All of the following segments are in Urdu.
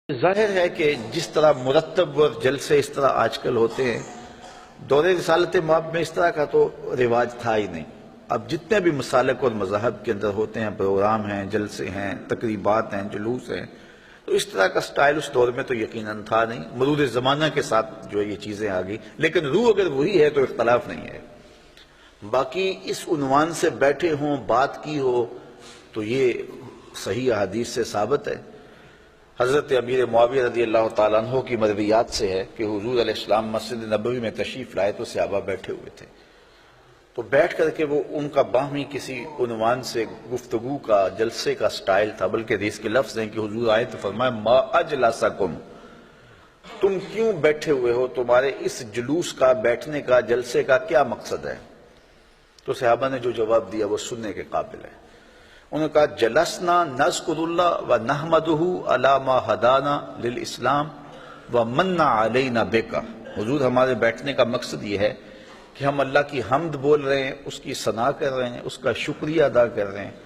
ظاہر ہے کہ جس طرح مرتب اور جلسے اس طرح آج کل ہوتے ہیں، دور رسالت مآب میں اس طرح کا تو رواج تھا ہی نہیں۔ اب جتنے بھی مسالک اور مذاہب کے اندر ہوتے ہیں، پروگرام ہیں، جلسے ہیں، تقریبات ہیں، جلوس ہیں، تو اس طرح کا سٹائل اس دور میں تو یقیناً تھا نہیں۔ مرور زمانہ کے ساتھ جو یہ چیزیں آ گئی، لیکن روح اگر وہی ہے تو اختلاف نہیں ہے۔ باقی اس عنوان سے بیٹھے ہوں، بات کی ہو، تو یہ صحیح احادیث سے ثابت ہے۔ حضرت امیر معاویہ رضی اللہ تعالیٰ عنہ کی مرویات سے ہے کہ حضور علیہ السلام مسجد نبوی میں تشریف لائے تو صحابہ بیٹھے ہوئے تھے، تو بیٹھ کر کے وہ ان کا باہمی کسی عنوان سے گفتگو کا، جلسے کا سٹائل تھا، بلکہ حدیث کے لفظ ہیں کہ حضور آئے تو فرمایا ما اجلسکم، تم کیوں بیٹھے ہوئے ہو، تمہارے اس جلوس کا، بیٹھنے کا، جلسے کا کیا مقصد ہے؟ تو صحابہ نے جو جواب دیا وہ سننے کے قابل ہے۔ انہوں نے کہا جلسنا نذکر اللہ و نحمدہ علی ما ہدانا للاسلام و من علینا بکا، حضور ہمارے بیٹھنے کا مقصد یہ ہے کہ ہم اللہ کی حمد بول رہے ہیں، اس کی ثنا کر رہے ہیں، اس کا شکریہ ادا کر رہے ہیں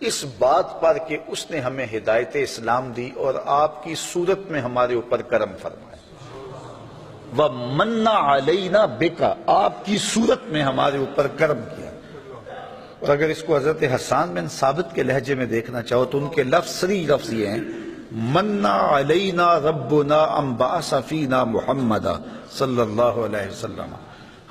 اس بات پر کہ اس نے ہمیں ہدایت اسلام دی اور آپ کی صورت میں ہمارے اوپر کرم فرمایا، وَمَنَّ عَلَيْنَا بِكَ، آپ کی صورت میں ہمارے اوپر کرم کیا۔ اور اگر اس کو حضرت حسان بن ثابت کے لہجے میں دیکھنا چاہو تو ان کے لفظ صریح لفظ یہ ہیں مَنَّ عَلَيْنَا رَبُّنَا أَن بَعَثَ فِينَا مُحَمَّدًا صلی اللہ علیہ وسلم،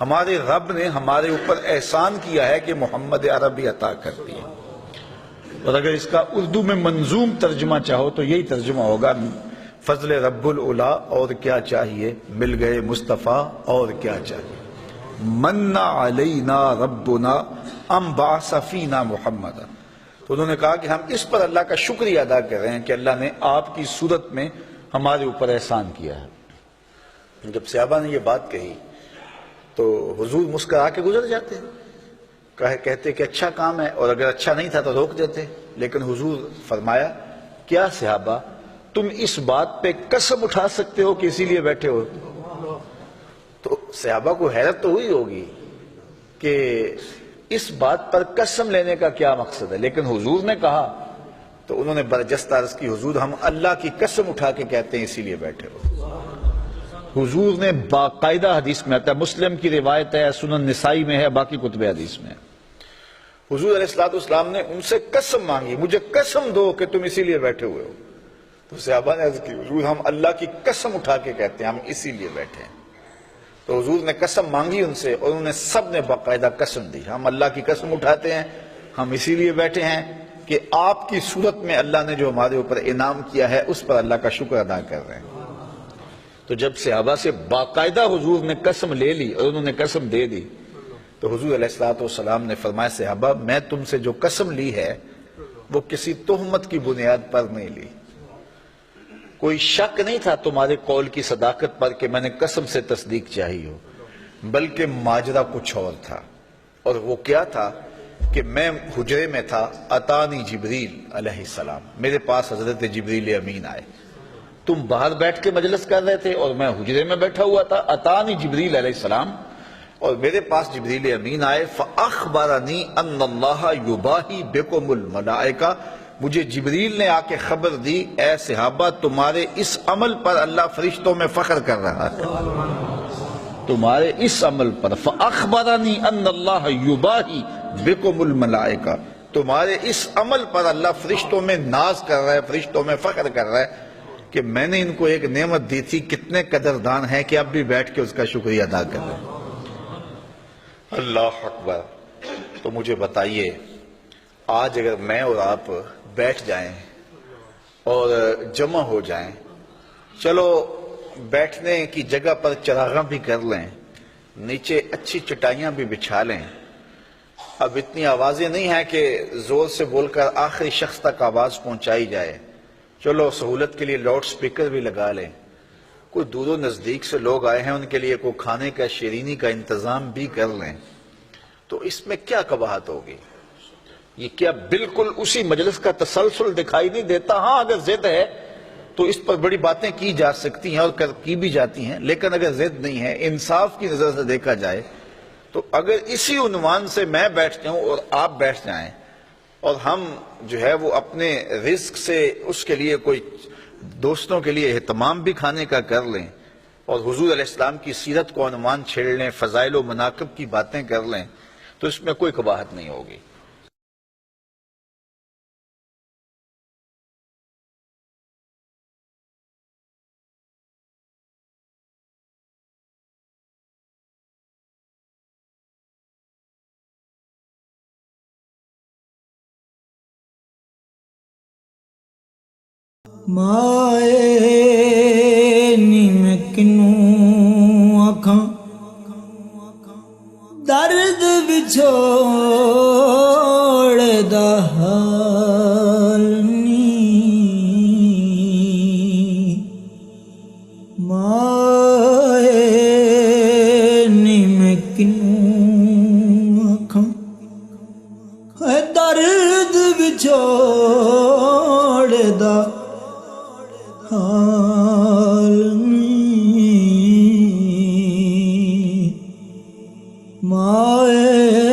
ہمارے رب نے ہمارے اوپر احسان کیا ہے کہ محمد عربی عطا کر دی ہے۔ اور اگر اس کا اردو میں منظوم ترجمہ چاہو تو یہی ترجمہ ہوگا فضل رب العلا اور کیا چاہیے، مل گئے مصطفیٰ اور کیا چاہیے۔ من علینا ربنا ام بعث فینا محمد، تو انہوں نے کہا کہ ہم اس پر اللہ کا شکریہ ادا کر رہے ہیں کہ اللہ نے آپ کی صورت میں ہمارے اوپر احسان کیا ہے۔ جب صحابہ نے یہ بات کہی تو حضور مسکرا کے گزر جاتے، کہتے کہ اچھا کام ہے، اور اگر اچھا نہیں تھا تو روک دیتے، لیکن حضور فرمایا کیا صحابہ تم اس بات پہ قسم اٹھا سکتے ہو کہ اسی لیے بیٹھے ہو؟ تو صحابہ کو حیرت تو ہوئی ہوگی کہ اس بات پر قسم لینے کا کیا مقصد ہے، لیکن حضور نے کہا تو انہوں نے برجستہ عرض کی حضور ہم اللہ کی قسم اٹھا کے کہتے ہیں اسی لیے بیٹھے ہو۔ حضور نے باقاعدہ حدیث میں آتا ہے، مسلم کی روایت ہے، سنن نسائی میں ہے، باقی کتب حدیث میں ہے، حضور علیہ السلام نے ان سے قسم مانگی مجھے قسم دو کہ تم اسی لیے بیٹھے ہوئے ہو۔ تو صحابہ نے عرض کی حضور ہم اللہ کی قسم اٹھا کے کہتے ہیں ہم اسی لیے بیٹھے ہیں۔ تو حضور نے قسم مانگی ان سے اور انہوں نے سب نے باقاعدہ قسم دی، ہم اللہ کی قسم اٹھاتے ہیں، ہم اسی لیے بیٹھے ہیں کہ آپ کی صورت میں اللہ نے جو ہمارے اوپر انعام کیا ہے اس پر اللہ کا شکر ادا کر رہے ہیں۔ تو جب صحابہ سے باقاعدہ حضور نے قسم لے لی اور انہوں نے قسم دے دی تو حضور علیہ السلام نے فرمایا صحابہ میں تم سے جو قسم لی ہے وہ کسی تہمت کی بنیاد پر نہیں لی، کوئی شک نہیں تھا تمہارے قول کی صداقت پر کہ میں نے قسم سے تصدیق چاہی ہو، بلکہ ماجرا کچھ اور تھا، اور وہ کیا تھا کہ میں حجرے میں تھا، اتانی جبریل علیہ السلام، میرے پاس حضرت جبریل امین آئے، تم باہر بیٹھ کے مجلس کر رہے تھے اور میں حجرے میں بیٹھا ہوا تھا، اتانی جبریل علیہ السلام، اور میرے پاس جبریل امین آئے فاخبرنی ان اللہ یباہی بکم الملائکہ، مجھے جبریل نے آ کے خبر دی اے صحابہ تمہارے اس عمل پر اللہ فرشتوں میں فخر کر رہا ہے، تمہارے اس عمل پر، فاخبرنی ان اللہ یباہی بکم الملائکہ، تمہارے اس عمل پر اللہ فرشتوں میں ناز کر رہا ہے، فرشتوں میں فخر کر رہا ہے کہ میں نے ان کو ایک نعمت دی تھی، کتنے قدردان ہیں کہ اب بھی بیٹھ کے اس کا شکریہ ادا کر رہے ہیں۔ اللہ اکبر۔ تو مجھے بتائیے آج اگر میں اور آپ بیٹھ جائیں اور جمع ہو جائیں، چلو بیٹھنے کی جگہ پر چراغاں بھی کر لیں، نیچے اچھی چٹائیاں بھی بچھا لیں، اب اتنی آوازیں نہیں ہیں کہ زور سے بول کر آخری شخص تک آواز پہنچائی جائے، چلو سہولت کے لیے لاؤڈ سپیکر بھی لگا لیں، کوئی دور و نزدیک سے لوگ آئے ہیں ان کے لیے کوئی کھانے کا شیرینی کا انتظام بھی کر لیں، تو اس میں کیا قباحت ہوگی؟ یہ کیا بالکل اسی مجلس کا تسلسل دکھائی نہیں دیتا؟ ہاں اگر ضد ہے تو اس پر بڑی باتیں کی جا سکتی ہیں اور کی بھی جاتی ہیں، لیکن اگر ضد نہیں ہے، انصاف کی نظر سے دیکھا جائے تو اگر اسی عنوان سے میں بیٹھ جاؤں اور آپ بیٹھ جائیں اور ہم جو ہے وہ اپنے رزق سے اس کے لیے کوئی دوستوں کے لیے اہتمام بھی کھانے کا کر لیں اور حضور علیہ السلام کی سیرت کو عنوان چھیڑ لیں، فضائل و مناقب کی باتیں کر لیں تو اس میں کوئی قباحت نہیں ہوگی۔ مائے نیم کنوں آکھاں درد وچھوڑ دا حال نہیں، مائے نیم کنوں آکھاں درد وچھوڑ دا حال نہیں، مائے